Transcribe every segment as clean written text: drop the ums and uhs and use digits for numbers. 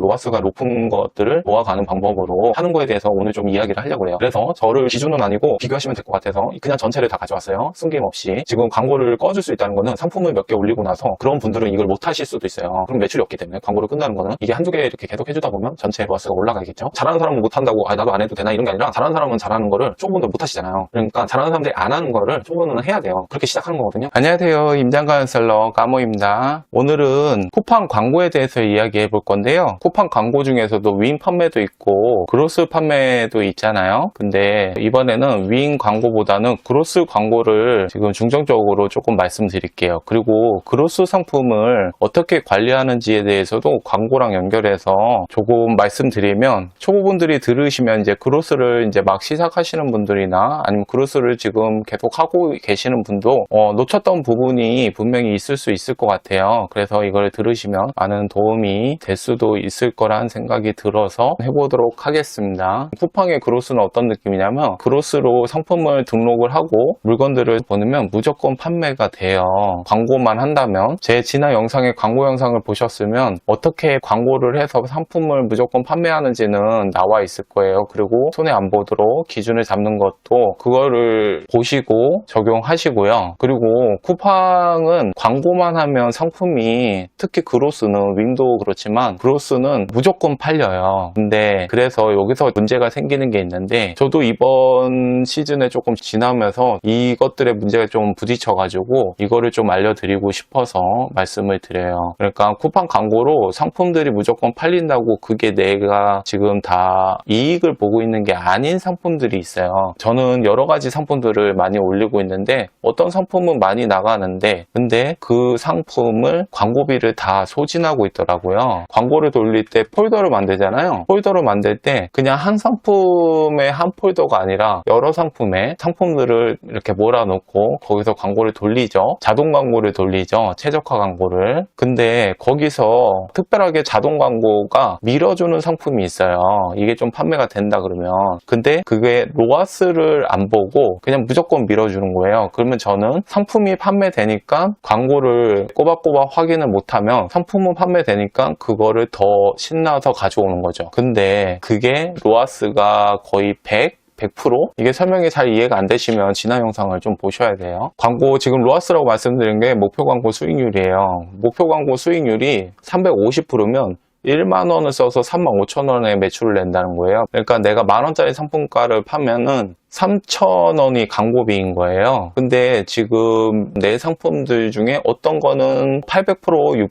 로아스가 높은 것들을 모아가는 방법으로 하는 거에 대해서 오늘 좀 이야기를 하려고 해요. 그래서 저를 기준은 아니고 비교하시면 될 것 같아서 그냥 전체를 다 가져왔어요. 숨김없이. 지금 광고를 꺼줄 수 있다는 거는 상품을 몇 개 올리고 나서 그런 분들은 이걸 못 하실 수도 있어요. 그럼 매출이 없기 때문에 광고를 끝나는 거는 이게 한두 개 이렇게 계속 해주다 보면 전체 로아스가 올라가겠죠. 잘하는 사람은 못 한다고 나도 안 해도 되나 이런 게 아니라 잘하는 사람은 잘하는 거를 초보분들 못 하시잖아요. 그러니까 잘하는 사람들이 안 하는 거를 초보는 해야 돼요. 그렇게 시작하는 거거든요. 안녕하세요. 임장가연셀러 까모입니다. 오늘은 쿠팡 광고에 대해서 이야기해 볼 건데요. 쿠팡 광고 중에서도 윈 판매도 있고 그로스 판매도 있잖아요. 근데 이번에는 윈 광고보다는 그로스 광고를 지금 중점적으로 조금 말씀드릴게요. 그리고 그로스 상품을 어떻게 관리하는지에 대해서도 광고랑 연결해서 조금 말씀드리면 초보분들이 들으시면 이제 그로스를 이제 막 시작하시는 분들이나 아니면 그로스를 지금 계속 하고 계시는 분도 놓쳤던 부분이 분명히 있을 수 있을 것 같아요. 그래서 이걸 들으시면 많은 도움이 될 수도 있을 거란 생각이 들어서 해보도록 하겠습니다. 쿠팡의 그로스는 어떤 느낌이냐면 그로스로 상품을 등록을 하고 물건들을 보내면 무조건 판매가 돼요. 광고만 한다면 제 지난 영상에 광고 영상을 보셨으면 어떻게 광고를 해서 상품을 무조건 판매하는지는 나와 있을 거예요. 그리고 손해 안 보도록 기준을 잡는 것도 그거를 보시고 적용하시고요. 그리고 쿠팡은 광고만 하면 상품이 특히 그로스는 윈도 그렇지만 그로스는 무조건 팔려요. 근데 그래서 여기서 문제가 생기는 게 있는데 저도 이번 시즌에 조금 지나면서 이것들의 문제가 좀 부딪혀가지고 이거를 좀 알려드리고 싶어서 말씀을 드려요. 그러니까 쿠팡 광고로 상품들이 무조건 팔린다고 그게 내가 지금 다 이익을 보고 있는 게 아닌 상품들이 있어요. 저는 여러 가지 상품들을 많이 올리고 있는데 어떤 상품은 많이 나가는데 근데 그 상품을 광고비를 다 소진하고 있더라고요. 광고를 돌릴 때 폴더를 만들잖아요. 폴더를 만들 때 그냥 한 상품의 한 폴더가 아니라 여러 상품의 상품들을 이렇게 몰아놓고 거기서 광고를 돌리죠. 자동 광고를 돌리죠. 최적화 광고를. 근데 거기서 특별하게 자동 광고가 밀어주는 상품이 있어요. 이게 좀 판매가 된다 그러면. 근데 그게 로아스를 안 보고 그냥 무조건 밀어주는 거예요. 그러면 저는 상품이 판매되니까 광고를 꼬박꼬박 확인을 못하면 상품은 판매되니까 그거를 더 신나서 가져오는 거죠. 근데 그게 로아스가 거의 100% 이게 설명이 잘 이해가 안 되시면 지난 영상을 좀 보셔야 돼요. 광고 지금 로아스라고 말씀드린 게 목표 광고 수익률이에요. 목표 광고 수익률이 350%면 1만원을 써서 35,000원에 매출을 낸다는 거예요. 그러니까 내가 만원짜리 상품가를 파면은 3,000원이 광고비인 거예요. 근데 지금 내 상품들 중에 어떤 거는 800%,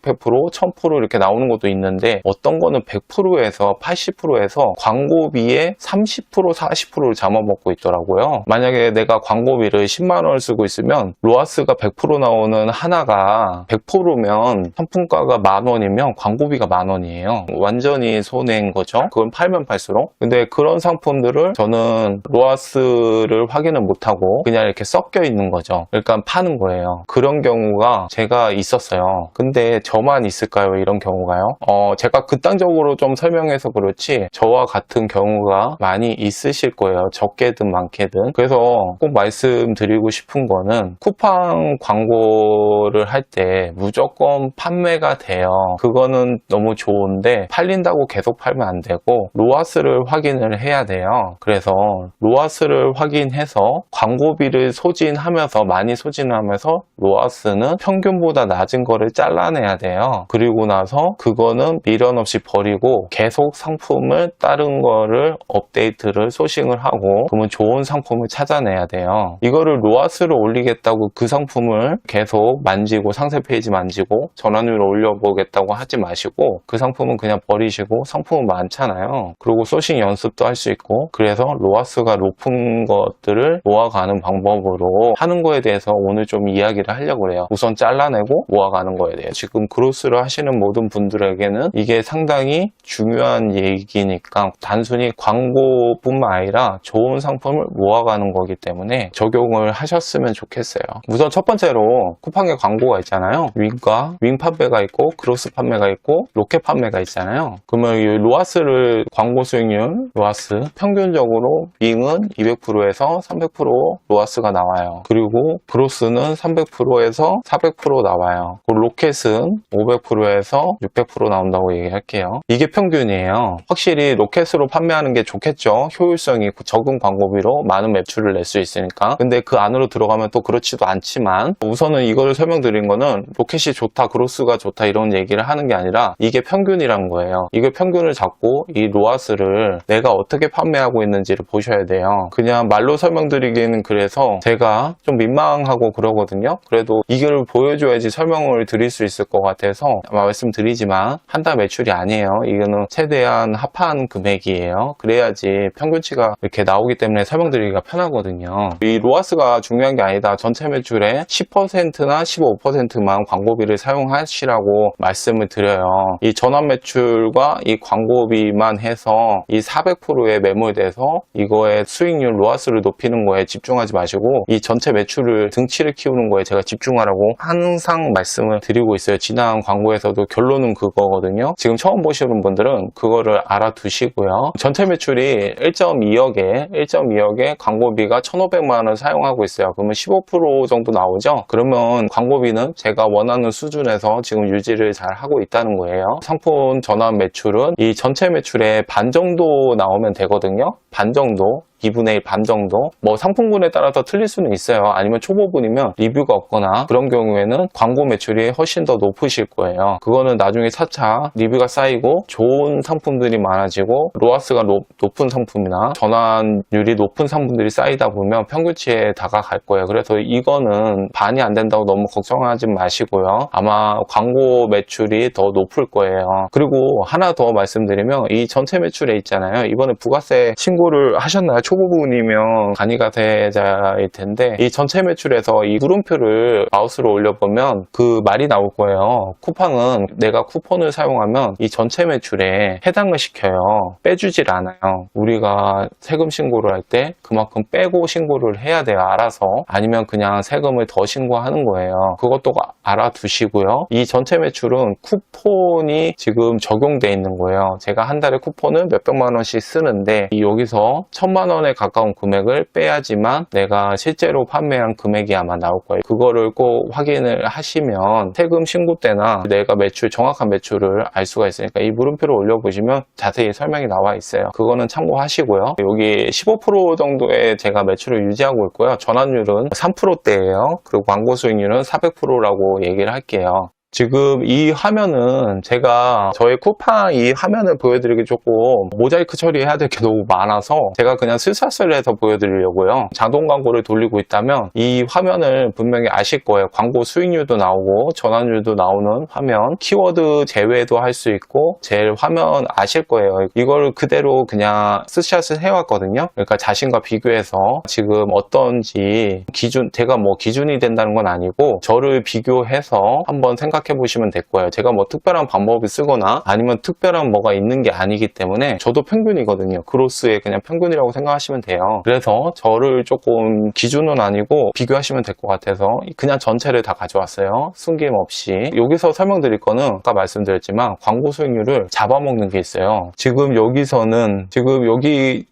600%, 1000% 이렇게 나오는 것도 있는데 어떤 거는 100%에서 80%에서 광고비에 30%, 40%를 잡아먹고 있더라고요. 만약에 내가 광고비를 10만원을 쓰고 있으면 로아스가 100% 나오는 하나가 100%면 상품가가 만원이면 광고비가 만원이에요. 완전히 손해인 거죠. 그건 팔면 팔수록. 근데 그런 상품들을 저는 로아스 를 확인을 못하고 그냥 이렇게 섞여 있는 거죠. 그러니까 파는 거예요. 그런 경우가 제가 있었어요. 근데 저만 있을까요? 이런 경우가요? 제가 극단적으로 좀 설명해서 그렇지 저와 같은 경우가 많이 있으실 거예요. 적게든 많게든. 그래서 꼭 말씀드리고 싶은 거는 쿠팡 광고를 할 때 무조건 판매가 돼요. 그거는 너무 좋은데 팔린다고 계속 팔면 안 되고 로아스를 확인을 해야 돼요. 그래서 로아스를 확인해서 광고비를 소진하면서 많이 소진하면서 로아스는 평균보다 낮은 거를 잘라내야 돼요. 그리고 나서 그거는 미련 없이 버리고 계속 상품을 다른 거를 업데이트를 소싱을 하고 그러면 좋은 상품을 찾아내야 돼요. 이거를 로아스를 올리겠다고 그 상품을 계속 만지고 상세 페이지 만지고 전환율을 올려보겠다고 하지 마시고 그 상품은 그냥 버리시고 상품은 많잖아요. 그리고 소싱 연습도 할 수 있고 그래서 로아스가 높은 것들을 모아가는 방법으로 하는 거에 대해서 오늘 좀 이야기를 하려고 해요. 우선 잘라내고 모아가는 거에 대해 지금 그로스를 하시는 모든 분들에게는 이게 상당히 중요한 얘기니까 단순히 광고뿐만 아니라 좋은 상품을 모아가는 거기 때문에 적용을 하셨으면 좋겠어요. 우선 첫 번째로 쿠팡에 광고가 있잖아요. 윈 판매가 있고 그로스 판매가 있고 로켓 판매가 있잖아요. 그러면 이 로아스를 광고 수익률 로아스 평균적으로 윙은 200% 200%에서 300% 로하스가 나와요. 그리고 브로스는 300%에서 400% 나와요. 로켓은 500%에서 600% 나온다고 얘기할게요. 이게 평균이에요. 확실히 로켓으로 판매하는 게 좋겠죠. 효율성이 적은 광고비로 많은 매출을 낼 수 있으니까. 근데 그 안으로 들어가면 또 그렇지도 않지만, 우선은 이걸 설명드린 거는 로켓이 좋다, 그로스가 좋다 이런 얘기를 하는 게 아니라 이게 평균이란 거예요. 이게 평균을 잡고 이 로하스를 내가 어떻게 판매하고 있는지를 보셔야 돼요. 그냥 말로 설명드리기는 그래서 제가 좀 민망하고 그러거든요. 그래도 이걸 보여줘야지 설명을 드릴 수 있을 것 같아서 말씀드리지만 한 달 매출이 아니에요. 이거는 최대한 합한 금액이에요. 그래야지 평균치가 이렇게 나오기 때문에 설명드리기가 편하거든요. 이 로하스가 중요한 게 아니다. 전체 매출의 10%나 15%만 광고비를 사용하시라고 말씀을 드려요. 이 전환 매출과 이 광고비만 해서 이 400%에 매몰돼서 이거의 수익률 로하스를 높이는 거에 집중하지 마시고 이 전체 매출을 등치를 키우는 거에 제가 집중하라고 항상 말씀을 드리고 있어요. 지난 광고에서도 결론은 그거거든요. 지금 처음 보시는 분들은 그거를 알아두시고요. 전체 매출이 1.2억에 광고비가 1,500만 원 사용하고 있어요. 그러면 15% 정도 나오죠? 그러면 광고비는 제가 원하는 수준에서 지금 유지를 잘 하고 있다는 거예요. 상품 전환 매출은 이 전체 매출의 반 정도 나오면 되거든요. 반 정도. 2분의 1 반 정도. 뭐 상품군에 따라서 틀릴 수는 있어요. 아니면 초보분이면 리뷰가 없거나 그런 경우에는 광고 매출이 훨씬 더 높으실 거예요. 그거는 나중에 차차 리뷰가 쌓이고 좋은 상품들이 많아지고 로하스가 높은 상품이나 전환율이 높은 상품들이 쌓이다 보면 평균치에 다가갈 거예요. 그래서 이거는 반이 안 된다고 너무 걱정하지 마시고요. 아마 광고 매출이 더 높을 거예요. 그리고 하나 더 말씀드리면 이 전체 매출에 있잖아요. 이번에 부가세 신고를 하셨나요? 초보분이면 간이가세자일 텐데 이 전체 매출에서 이 물음표를 마우스로 올려보면 그 말이 나올 거예요. 쿠팡은 내가 쿠폰을 사용하면 이 전체 매출에 해당을 시켜요. 빼주질 않아요. 우리가 세금 신고를 할 때 그만큼 빼고 신고를 해야 돼요. 알아서. 아니면 그냥 세금을 더 신고하는 거예요. 그것도 알아두시고요. 이 전체 매출은 쿠폰이 지금 적용돼 있는 거예요. 제가 한 달에 쿠폰을 몇백만 원씩 쓰는데 여기서 1,000만 원에 가까운 금액을 빼야지만 내가 실제로 판매한 금액이 아마 나올 거예요. 그거를 꼭 확인을 하시면 세금 신고 때나 내가 정확한 매출을 알 수가 있으니까 이 물음표를 올려보시면 자세히 설명이 나와 있어요. 그거는 참고하시고요. 여기 15% 정도의 제가 매출을 유지하고 있고요. 전환율은 3%대예요. 그리고 광고 수익률은 400%라고 얘기를 할게요. 지금 이 화면은 제가 저의 쿠팡 이 화면을 보여드리기 조금 모자이크 처리해야 될 게 너무 많아서 제가 그냥 스샷을 해서 보여드리려고요. 자동 광고를 돌리고 있다면 이 화면을 분명히 아실 거예요. 광고 수익률도 나오고 전환율도 나오는 화면, 키워드 제외도 할 수 있고 제 화면 아실 거예요. 이걸 그대로 그냥 스샷을 해왔거든요. 그러니까 자신과 비교해서 지금 어떤지 제가 뭐 기준이 된다는 건 아니고 저를 비교해서 한번 생각해 보시면 될 거예요. 제가 뭐 특별한 방법을 쓰거나 아니면 특별한 뭐가 있는 게 아니기 때문에 저도 평균이거든요. 그로스의 그냥 평균이라고 생각하시면 돼요. 그래서 저를 조금 기준은 아니고 비교하시면 될 것 같아서 그냥 전체를 다 가져왔어요. 숨김없이. 여기서 설명드릴 거는 아까 말씀드렸지만 광고 수익률을 잡아먹는 게 있어요. 지금 여기서는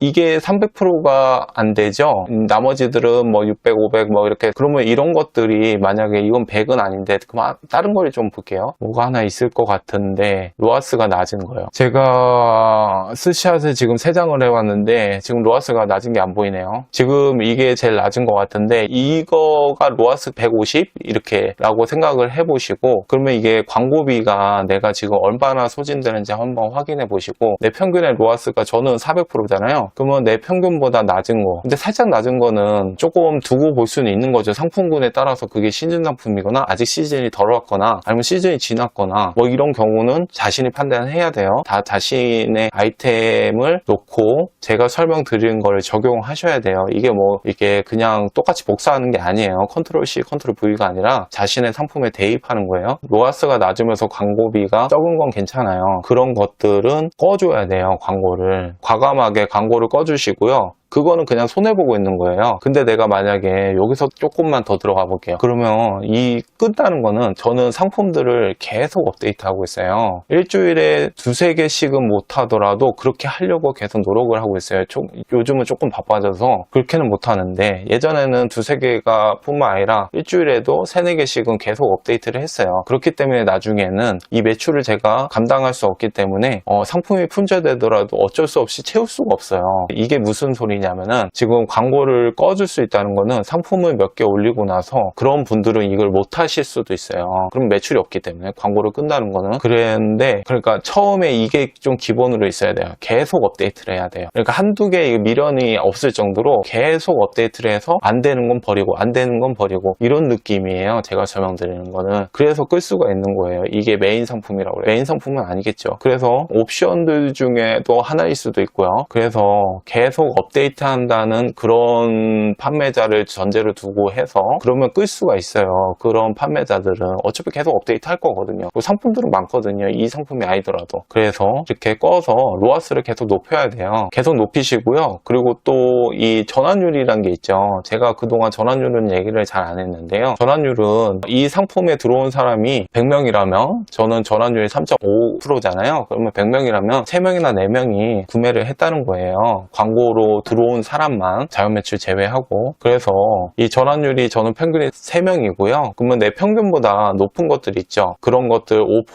이게 300%가 안 되죠. 나머지들은 뭐 600, 500 뭐 이렇게 그러면 이런 것들이 만약에 이건 100은 아닌데 그럼 다른 걸 좀 볼게요. 뭐가 하나 있을 것 같은데 로하스가 낮은 거예요. 제가 스샷을 지금 3장을 해왔는데 지금 로하스가 낮은 게 안 보이네요. 지금 이게 제일 낮은 것 같은데 이거가 로하스 150 이렇게 라고 생각을 해보시고 그러면 이게 광고비가 내가 지금 얼마나 소진되는지 한번 확인해 보시고 내 평균의 로하스가 저는 400%잖아요. 그러면 내 평균보다 낮은 거 근데 살짝 낮은 거는 조금 두고 볼 수는 있는 거죠. 상품군에 따라서 그게 시즌 상품이거나 아직 시즌이 덜 왔거나 아니면 시즌이 지났거나 뭐 이런 경우는 자신이 판단해야 돼요. 다 자신의 아이템을 놓고 제가 설명드리는 걸 적용하셔야 돼요. 이게 뭐 이게 그냥 똑같이 복사하는 게 아니에요. 컨트롤 C, 컨트롤 V가 아니라 자신의 상품에 대입하는 거예요. 로하스가 낮으면서 광고비가 적은 건 괜찮아요. 그런 것들은 꺼줘야 돼요. 광고를 과감하게 광고를 꺼주시고요. 그거는 그냥 손해보고 있는 거예요. 근데 내가 만약에 여기서 조금만 더 들어가 볼게요. 그러면 이 끝나는 거는 저는 상품들을 계속 업데이트하고 있어요. 일주일에 두세 개씩은 못하더라도 그렇게 하려고 계속 노력을 하고 있어요. 요즘은 조금 바빠져서 그렇게는 못하는데 예전에는 두세 개가 뿐만 아니라 일주일에도 세네 개씩은 계속 업데이트를 했어요. 그렇기 때문에 나중에는 이 매출을 제가 감당할 수 없기 때문에 상품이 품절되더라도 어쩔 수 없이 채울 수가 없어요. 이게 무슨 소리냐면은 지금 광고를 꺼줄 수 있다는 거는 상품을 몇 개 올리고 나서 그런 분들은 이걸 못 하실 수도 있어요. 그럼 매출이 없기 때문에 광고를 끈다는 거는 그랬는데, 그러니까 처음에 이게 좀 기본으로 있어야 돼요. 계속 업데이트를 해야 돼요. 그러니까 한두 개 미련이 없을 정도로 계속 업데이트를 해서 안 되는 건 버리고 안 되는 건 버리고 이런 느낌이에요. 제가 설명드리는 거는. 그래서 끌 수가 있는 거예요. 이게 메인 상품이라고 그래요. 메인 상품은 아니겠죠. 그래서 옵션들 중에도 하나일 수도 있고요. 그래서 계속 업데이트 한다는 그런 판매자를 전제로 두고 해서 그러면 끌 수가 있어요. 그런 판매자들은 어차피 계속 업데이트 할 거거든요. 상품들은 많거든요. 이 상품이 아니더라도. 그래서 이렇게 꺼서 로아스를 계속 높여야 돼요. 계속 높이시고요. 그리고 또 이 전환율이란 게 있죠. 제가 그동안 전환율은 얘기를 잘 안 했는데요. 전환율은 이 상품에 들어온 사람이 100명이라면 저는 전환율이 3.5%잖아요. 그러면 100명이라면 3명이나 4명이 구매를 했다는 거예요. 광고로 들어온 사람만, 자연매출 제외하고. 그래서 이 전환율이 저는 평균이 3명이고요. 그러면 내 평균보다 높은 것들 있죠. 그런 것들 5%,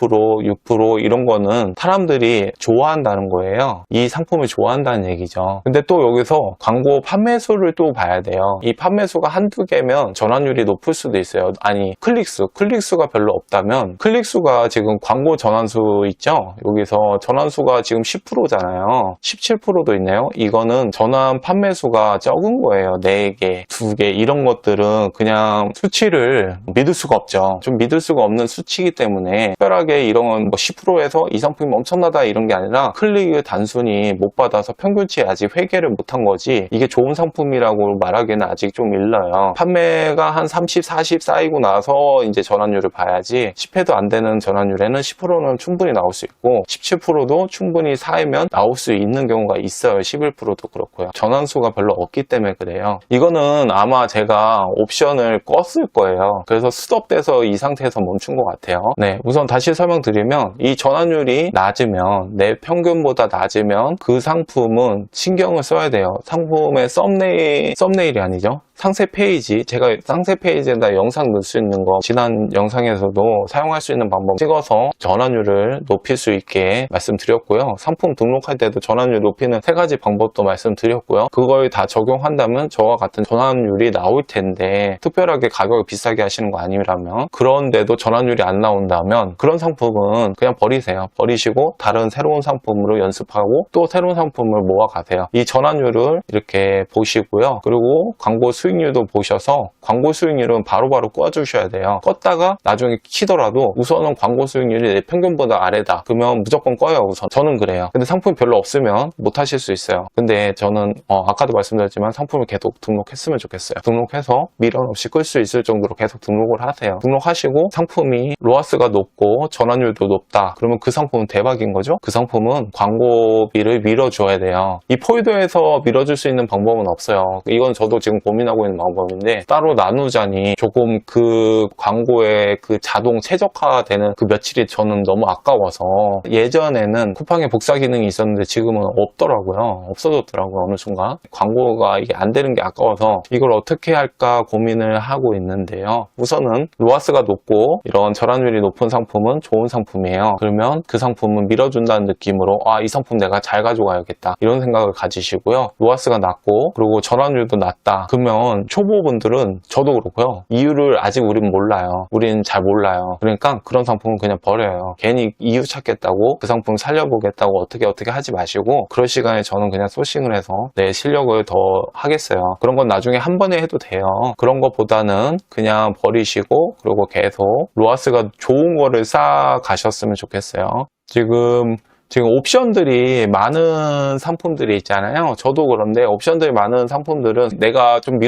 6% 이런 거는 사람들이 좋아한다는 거예요. 이 상품을 좋아한다는 얘기죠. 근데 또 여기서 광고 판매수를 또 봐야 돼요. 이 판매수가 한두 개면 전환율이 높을 수도 있어요. 아니, 클릭수가 별로 없다면, 클릭수가 지금 광고 전환수 있죠? 여기서 전환수가 지금 10%잖아요. 17%도 있네요. 이거는 전환 판매수가 적은 거예요. 4개, 2개 이런 것들은 그냥 수치를 믿을 수가 없죠. 좀 믿을 수가 없는 수치이기 때문에 특별하게 이런 뭐 10%에서 이 상품이 엄청나다 이런 게 아니라 클릭을 단순히 못 받아서 평균치에 아직 회계를 못한 거지, 이게 좋은 상품이라고 말하기에는 아직 좀 일러요. 판매가 한 30, 40 쌓이고 나서 이제 전환율을 봐야지, 10회도 안 되는 전환율에는 10%는 충분히 나올 수 있고 17%도 충분히 쌓이면 나올 수 있는 경우가 있어요. 11%도 그렇고요. 전환수가 별로 없기 때문에 그래요. 이거는 아마 제가 옵션을 껐을 거예요. 그래서 스톱돼서 이 상태에서 멈춘 것 같아요. 네, 우선 다시 설명드리면 이 전환율이 낮으면, 내 평균보다 낮으면 그 상품은 신경을 써야 돼요. 상품의 썸네일이 아니죠. 상세 페이지, 제가 상세 페이지에다 영상 넣을 수 있는 거 지난 영상에서도 사용할 수 있는 방법 찍어서 전환율을 높일 수 있게 말씀드렸고요. 상품 등록할 때도 전환율 높이는 3가지 방법도 말씀드렸고요. 그걸 다 적용한다면 저와 같은 전환율이 나올 텐데, 특별하게 가격을 비싸게 하시는 거 아니라면, 그런데도 전환율이 안 나온다면 그런 상품은 그냥 버리세요. 버리시고 다른 새로운 상품으로 연습하고 또 새로운 상품을 모아가세요. 이 전환율을 이렇게 보시고요. 그리고 광고 수익률도 보셔서 광고 수익률은 바로바로 꺼주셔야 돼요. 껐다가 나중에 키더라도 우선은 광고 수익률이 내 평균보다 아래다. 그러면 무조건 꺼요. 우선 저는 그래요. 근데 상품이 별로 없으면 못 하실 수 있어요. 근데 저는 아까도 말씀드렸지만 상품을 계속 등록했으면 좋겠어요. 등록해서 미련 없이 끌 수 있을 정도로 계속 등록을 하세요. 등록하시고 상품이 로아스가 높고 전환율도 높다. 그러면 그 상품은 대박인 거죠. 그 상품은 광고비를 밀어줘야 돼요. 이 포유도에서 밀어줄 수 있는 방법은 없어요. 이건 저도 지금 고민하고 있는 방법인데, 따로 나누자니 조금 그 광고에 그 자동 최적화되는 그 며칠이 저는 너무 아까워서, 예전에는 쿠팡에 복사 기능이 있었는데 지금은 없더라고요. 없어졌더라고요. 어느 순간 광고가 이게 안 되는 게 아까워서 이걸 어떻게 할까 고민을 하고 있는데요. 우선은 로아스가 높고 이런 전환율이 높은 상품은 좋은 상품이에요. 그러면 그 상품은 밀어준다는 느낌으로 이 상품 내가 잘 가져가야겠다 이런 생각을 가지시고요. 로아스가 낮고 그리고 전환율도 낮다. 그러면 초보분들은, 저도 그렇고요, 이유를 아직 우린 몰라요. 우린 잘 몰라요. 그러니까 그런 상품은 그냥 버려요. 괜히 이유 찾겠다고 그 상품 살려보겠다고 어떻게 하지 마시고, 그럴 시간에 저는 그냥 소싱을 해서 내 실력을 더 하겠어요. 그런 건 나중에 한 번에 해도 돼요. 그런 것보다는 그냥 버리시고 그리고 계속 로아스가 좋은 거를 쌓아 가셨으면 좋겠어요. 지금 지금 옵션들이 많은 상품들이 있잖아요. 저도 그런데 옵션들이 많은 상품들은 내가 좀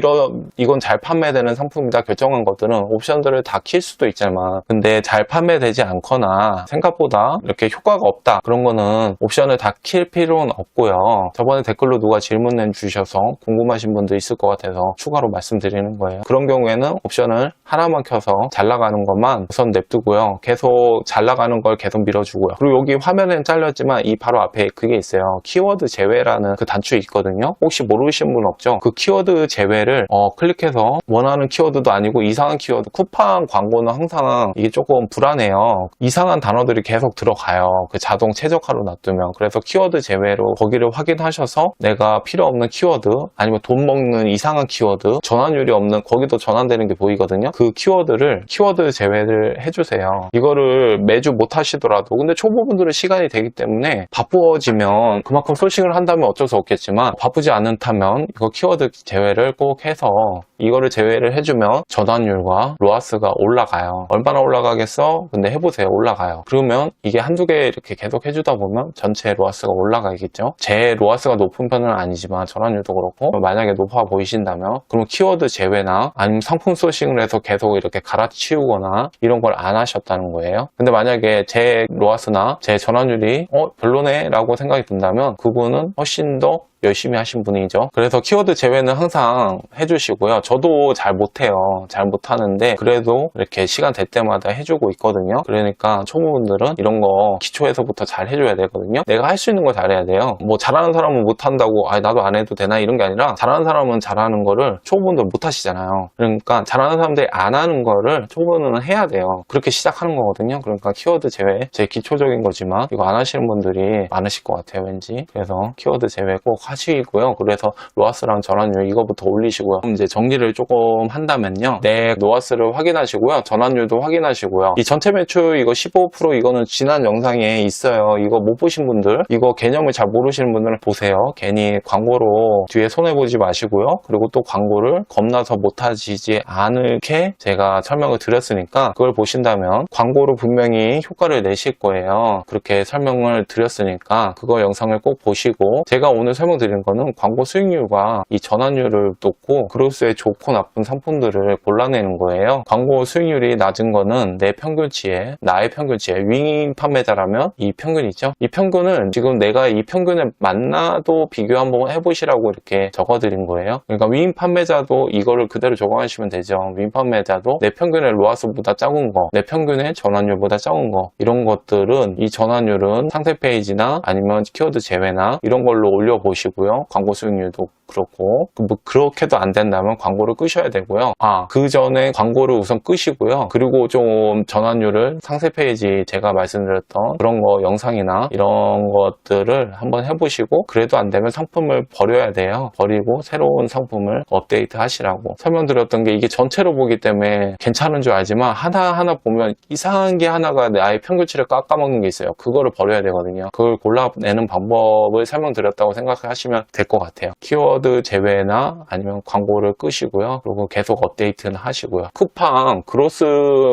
이건 잘 판매되는 상품이다 결정한 것들은 옵션들을 다 킬 수도 있지만, 근데 잘 판매되지 않거나 생각보다 이렇게 효과가 없다, 그런 거는 옵션을 다 킬 필요는 없고요. 저번에 댓글로 누가 질문해 주셔서 궁금하신 분도 있을 것 같아서 추가로 말씀드리는 거예요. 그런 경우에는 옵션을 하나만 켜서 잘 나가는 것만 우선 냅두고요. 계속 잘 나가는 걸 계속 밀어주고요. 그리고 여기 화면엔 잘렸지만 이 바로 앞에 그게 있어요. 키워드 제외라는 그 단추 있거든요. 혹시 모르시는 분 없죠? 그 키워드 제외를 클릭해서 원하는 키워드도 아니고 이상한 키워드, 쿠팡 광고는 항상 이게 조금 불안해요. 이상한 단어들이 계속 들어가요. 그 자동 최적화로 놔두면. 그래서 키워드 제외로 거기를 확인하셔서 내가 필요 없는 키워드, 아니면 돈 먹는 이상한 키워드, 전환율이 없는, 거기도 전환되는 게 보이거든요. 그 키워드를 키워드 제외를 해주세요. 이거를 매주 못 하시더라도, 근데 초보분들은 시간이 되기 때문에 바쁘어지면 그만큼 소싱을 한다면 어쩔 수 없겠지만, 바쁘지 않다면 이거 키워드 제외를 꼭 해서 이거를 제외를 해주면 전환율과 로아스가 올라가요. 얼마나 올라가겠어? 근데 해보세요. 올라가요. 그러면 이게 한두 개 이렇게 계속 해주다 보면 전체 로아스가 올라가겠죠. 제 로아스가 높은 편은 아니지만 전환율도 그렇고, 만약에 높아 보이신다면 그럼 키워드 제외나 아니면 상품 소싱을 해서 계속 이렇게 갈아치우거나 이런 걸 안 하셨다는 거예요. 근데 만약에 제 로아스나 제 전환율이 별로네 라고 생각이 든다면 그분은 훨씬 더 열심히 하신 분이죠. 그래서 키워드 제외는 항상 해주시고요. 저도 잘 못해요. 잘 못하는데 그래도 이렇게 시간 될 때마다 해주고 있거든요. 그러니까 초보분들은 이런 거 기초에서부터 잘 해줘야 되거든요. 내가 할 수 있는 거 잘해야 돼요. 뭐 잘하는 사람은 못한다고 나도 안 해도 되나 이런 게 아니라, 잘하는 사람은 잘하는 거를 초보분들 못 하시잖아요. 그러니까 잘하는 사람들이 안 하는 거를 초보는 해야 돼요. 그렇게 시작하는 거거든요. 그러니까 키워드 제외, 제 기초적인 거지만 이거 안 하시는 분들이 많으실 것 같아요, 왠지. 그래서 키워드 제외 꼭 하시고요. 그래서 로아스랑 전환율 이거부터 올리시고요. 이제 정리를 조금 한다면요, 내 로아스를 확인하시고요, 전환율도 확인하시고요. 이 전체 매출 이거 15% 이거는 지난 영상에 있어요. 이거 못 보신 분들, 이거 개념을 잘 모르시는 분들은 보세요. 괜히 광고로 뒤에 손해보지 마시고요. 그리고 또 광고를 겁나서 못하시지 않게 제가 설명을 드렸으니까 그걸 보신다면 광고로 분명히 효과를 내실 거예요. 그렇게 설명을 드렸으니까 그거 영상을 꼭 보시고, 제가 오늘 설명드리는 거는 광고 수익률과 이 전환율을 놓고 그로스의 좋고 나쁜 상품들을 골라내는 거예요. 광고 수익률이 낮은 거는 내 평균치에, 나의 평균치에, 윙 판매자라면 이 평균이죠. 이 평균은 지금 내가 이 평균에 맞나도 비교 한번 해보시라고 이렇게 적어드린 거예요. 그러니까 윙 판매자도 이거를 그대로 적어하시면 되죠. 윙 판매자도 내 평균의 로아스보다 작은 거, 내 평균의 전환율보다 적은 거, 이런 것들은, 이 전환율은 상세 페이지나 아니면 키워드 제외나 이런 걸로 올려보시고요. 광고 수익률도 그렇고, 뭐 그렇게도 안 된다면 광고를 끄셔야 되고요. 그 전에 광고를 우선 끄시고요. 그리고 좀 전환율을 상세 페이지 제가 말씀드렸던 그런 거 영상이나 이런 것들을 한번 해보시고, 그래도 안 되면 상품을 버려야 돼요. 버리고 새로운 상품을 업데이트 하시라고 설명드렸던 게, 이게 전체로 보기 때문에 괜찮은 줄 알지만 하나하나 보면 이상한 게 하나가 나의 평균치를 깎아먹는 게 있어요. 그거를 버려야 되거든요. 그걸 골라내는 방법을 설명드렸다고 생각하시면 될 것 같아요. 키워드 제외나 아니면 광고를 끄시고요. 그리고 계속 업데이트는 하시고요. 쿠팡 그로스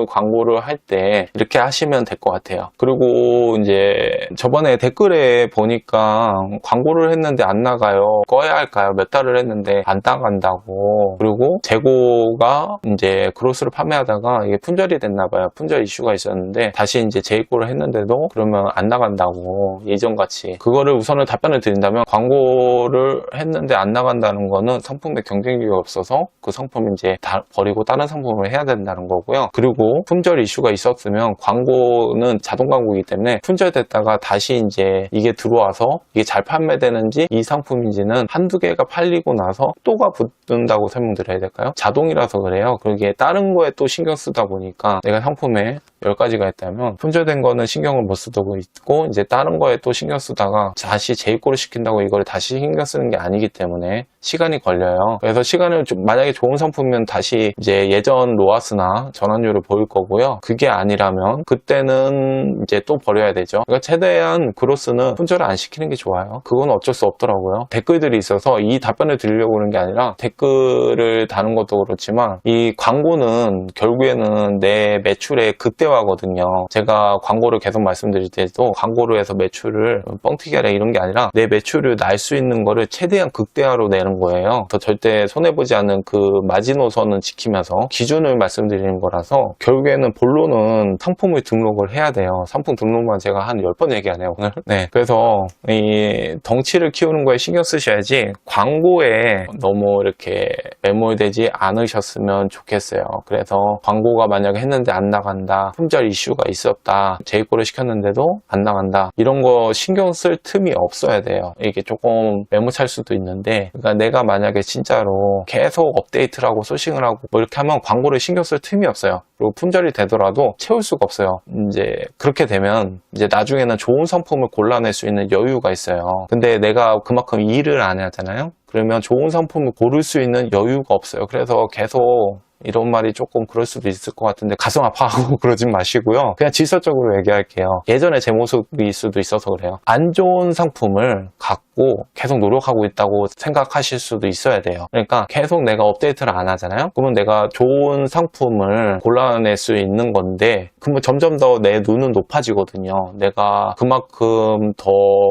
광고를 할 때 이렇게 하시면 될 것 같아요. 그리고 이제 저번에 댓글에 보니까 광고를 했는데 안 나가요. 꺼야 할까요? 몇 달을 했는데 안 나간다고. 그리고 재고가 이제 그로스를 판매하다가 이게 품절이 됐나 봐요. 품절 이슈가 있었는데 다시 이제 재입고를 했는데도 그러면 안 나간다고, 예전같이. 그거를 우선은 답변을 드린다면, 광고를 했는데 안 나간다는 거는 상품의 경쟁력이 없어서 그 상품 이제 다 버리고 다른 상품을 해야 된다는 거고요. 그리고 품절 이슈가 있었으면, 광고는 자동 광고이기 때문에 품절됐다가 다시 이제 이게 들어와서 이게 잘 판매되는지 이 상품인지는 한두 개가 팔리고 나서 속도가 붙는다고 설명드려야 될까요? 자동이라서 그래요. 그게 다른 거에 또 신경 쓰다 보니까, 내가 상품에 10가지가 있다면 품절된 거는 신경을 못 쓰고 있고, 이제 다른 거에 또 신경 쓰다가 다시 재입고를 시킨다고 이걸 다시 신경 쓰는 게 아니기 때문에 시간이 걸려요. 그래서 시간을 만약에 좋은 상품이면 다시 이제 예전 로아스나 전환율을 보일 거고요. 그게 아니라면 그때는 이제 또 버려야 되죠. 그러니까 최대한 그로스는 손절을 안 시키는 게 좋아요. 그건 어쩔 수 없더라고요. 댓글들이 있어서 이 답변을 드리려고 그러는 게 아니라 댓글을 다는 것도 그렇지만 이 광고는 결국에는 내 매출의 극대화거든요. 제가 광고를 계속 말씀드릴 때도 광고를 해서 매출을 뻥튀기 하라 이런 게 아니라 내 매출을 날 수 있는 거를 최대한 극대화로 내는 거예요. 더 절대 손해보지 않는 그 마지노선은 지키면서 기준을 말씀드리는 거라서 결국에는 본론은 상품을 등록을 해야 돼요. 상품 등록만 제가 한 10번 얘기하네요 오늘. 네, 그래서 이 덩치를 키우는 거에 신경 쓰셔야지 광고에 너무 이렇게 매몰되지 않으셨으면 좋겠어요. 그래서 광고가 만약에 했는데 안 나간다, 품절 이슈가 있었다, 재입고를 시켰는데도 안 나간다, 이런 거 신경 쓸 틈이 없어야 돼요. 이게 조금 매몰찰 수도 있는데, 그러니까 내가 만약에 진짜로 계속 업데이트를 하고 소싱을 하고 뭐 이렇게 하면 광고를 신경 쓸 틈이 없어요. 그리고 품절이 되더라도 채울 수가 없어요. 이제 그렇게 되면 이제 나중에는 좋은 상품을 골라낼 수 있는 여유가 있어요. 근데 내가 그만큼 일을 안 하잖아요. 그러면 좋은 상품을 고를 수 있는 여유가 없어요. 그래서 계속 이런 말이 조금 그럴 수도 있을 것 같은데 가슴 아파하고 그러진 마시고요. 그냥 질서적으로 얘기할게요. 예전에 제 모습일 수도 있어서 그래요. 안 좋은 상품을 갖고 계속 노력하고 있다고 생각하실 수도 있어야 돼요. 그러니까 계속 내가 업데이트를 안 하잖아요. 그러면 내가 좋은 상품을 골라낼 수 있는 건데 그러면 점점 더 내 눈은 높아지거든요. 내가 그만큼 더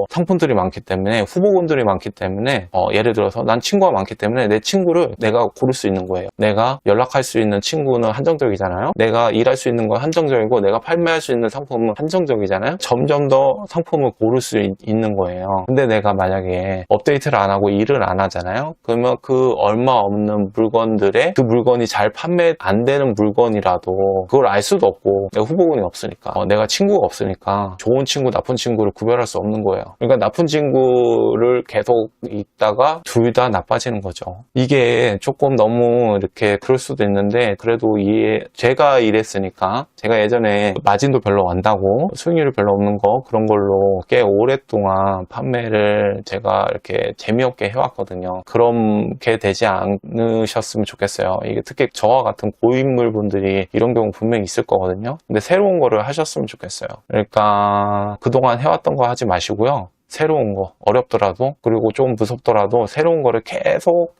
상품들이 많기 때문에, 후보군들이 많기 때문에 예를 들어서 난 친구가 많기 때문에 내 친구를 내가 고를 수 있는 거예요. 내가 연락할 수 있는 친구는 한정적이잖아요. 내가 일할 수 있는 건 한정적이고 내가 판매할 수 있는 상품은 한정적이잖아요. 점점 더 상품을 고를 수 있는 거예요. 근데 내가 만약에 업데이트를 안 하고 일을 안 하잖아요. 그러면 그 얼마 없는 물건들에 그 물건이 잘 판매 안 되는 물건이라도 그걸 알 수도 없고, 내가 후보군이 없으니까, 내가 친구가 없으니까 좋은 친구, 나쁜 친구를 구별할 수 없는 거예요. 그러니까 나쁜 친구를 계속 있다가 둘 다 나빠지는 거죠. 이게 조금 너무 이렇게 그럴 수도 있는데, 그래도 제가 이랬으니까, 제가 예전에 마진도 별로 안 나고 수익률이 별로 없는 거, 그런 걸로 꽤 오랫동안 판매를 제가 이렇게 재미없게 해왔거든요. 그렇게 되지 않으셨으면 좋겠어요. 이게 특히 저와 같은 고인물 분들이 이런 경우 분명히 있을 거거든요. 근데 새로운 거를 하셨으면 좋겠어요. 그러니까 그동안 해왔던 거 하지 마시고요. 새로운 거, 어렵더라도, 그리고 좀 무섭더라도 새로운 거를 계속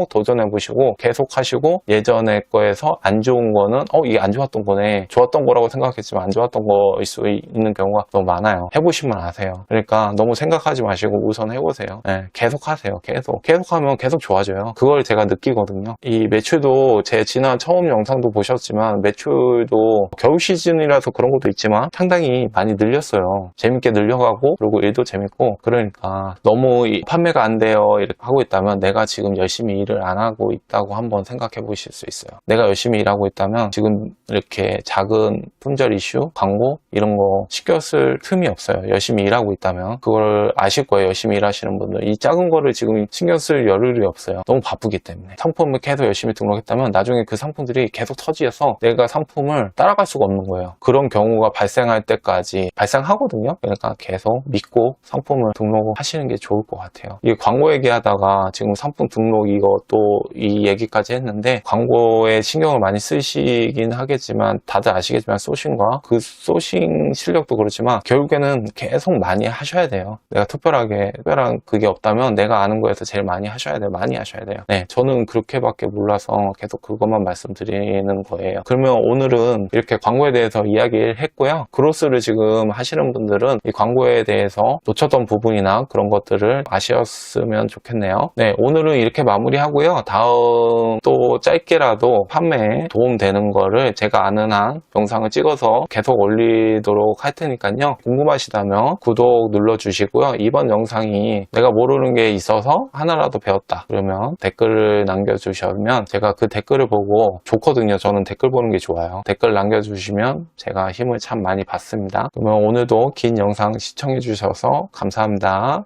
도전해 보시고 계속 하시고, 예전의 거에서 안 좋은 거는 이게 안 좋았던 거네, 좋았던 거라고 생각했지만 안 좋았던 거일 수 있는 경우가 너무 많아요. 해보시면 아세요. 그러니까 너무 생각하지 마시고 우선 해보세요. 네, 계속 하세요. 계속 하면 계속 좋아져요. 그걸 제가 느끼거든요. 이 매출도 제 지난 처음 영상도 보셨지만 매출도 겨울 시즌이라서 그런 것도 있지만 상당히 많이 늘렸어요. 재밌게 늘려가고, 그리고 일도 재밌고. 그러니까 너무 판매가 안 돼요 이렇게 하고 있다면 내가 지금 열심히 일을 안 하고 있다고 한번 생각해 보실 수 있어요. 내가 열심히 일하고 있다면 지금 이렇게 작은 품절 이슈, 광고 이런 거 신경 쓸 틈이 없어요. 열심히 일하고 있다면 그걸 아실 거예요. 열심히 일하시는 분들, 이 작은 거를 지금 신경 쓸 여력이 없어요. 너무 바쁘기 때문에. 상품을 계속 열심히 등록했다면 나중에 그 상품들이 계속 터지어서 내가 상품을 따라갈 수가 없는 거예요. 그런 경우가 발생할 때까지 발생하거든요. 그러니까 계속 믿고 상품을 등록하시는 게 좋을 것 같아요. 이 광고 얘기하다가 지금 상품 등록 이것도 이 얘기까지 했는데, 광고에 신경을 많이 쓰시긴 하겠지만 다들 아시겠지만 소싱과 그 소싱 실력도 그렇지만 결국에는 계속 많이 하셔야 돼요. 내가 특별한 그게 없다면 내가 아는 거에서 제일 많이 하셔야 돼요. 많이 하셔야 돼요. 네, 저는 그렇게밖에 몰라서 계속 그것만 말씀드리는 거예요. 그러면 오늘은 이렇게 광고에 대해서 이야기를 했고요. 그로스를 지금 하시는 분들은 이 광고에 대해서 놓쳤던 부분이나 그런 것들을 아셨으면 좋겠네요. 네, 오늘은 이렇게 마무리하고요. 다음 또 짧게라도 판매에 도움되는 거를 제가 아는 한 영상을 찍어서 계속 올리도록 할 테니까요. 궁금하시다면 구독 눌러주시고요. 이번 영상이 내가 모르는 게 있어서 하나라도 배웠다 그러면 댓글을 남겨주시면 제가 그 댓글을 보고, 좋거든요. 저는 댓글 보는 게 좋아요. 댓글 남겨주시면 제가 힘을 참 많이 받습니다. 그러면 오늘도 긴 영상 시청해 주셔서 감사합니다.